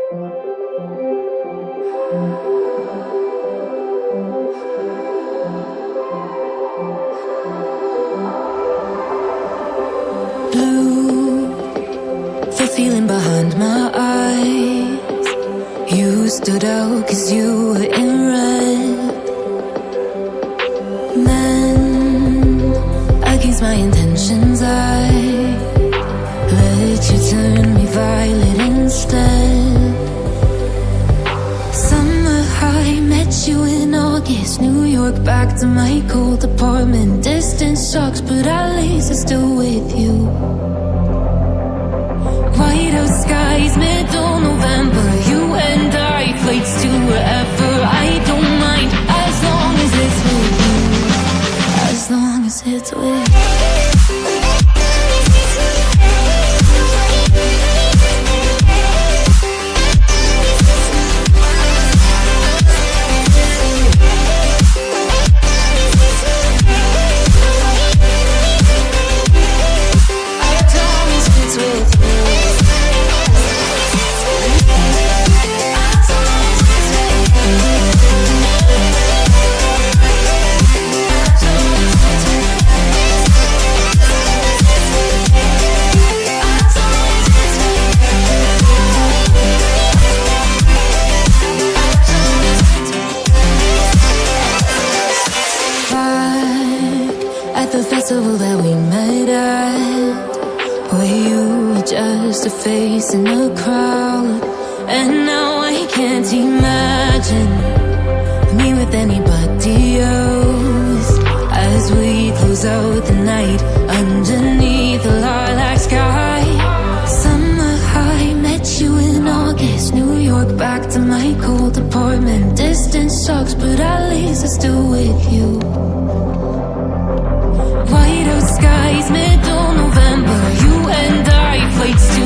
Blue, the feeling behind my eyes. You stood out 'cause you were in red. Men, against my intentions, I let you turn me violet instead. Summer high, met you in August. New York, back to my cold apartment. Distance sucks, but at least I'm still with you. White out skies, middle November. You and I, flights to wherever. I don't mind, as long as it's with you. As long as it's with you. At the festival that we met at, where you were just a face in the crowd. And now I can't imagine me with anybody else. As we close out the night underneath the lilac sky. Summer high, met you in August. New York, back to my cold apartment. Distance sucks, but at least I'm still with you. White out skies, middle November. You and I, flights to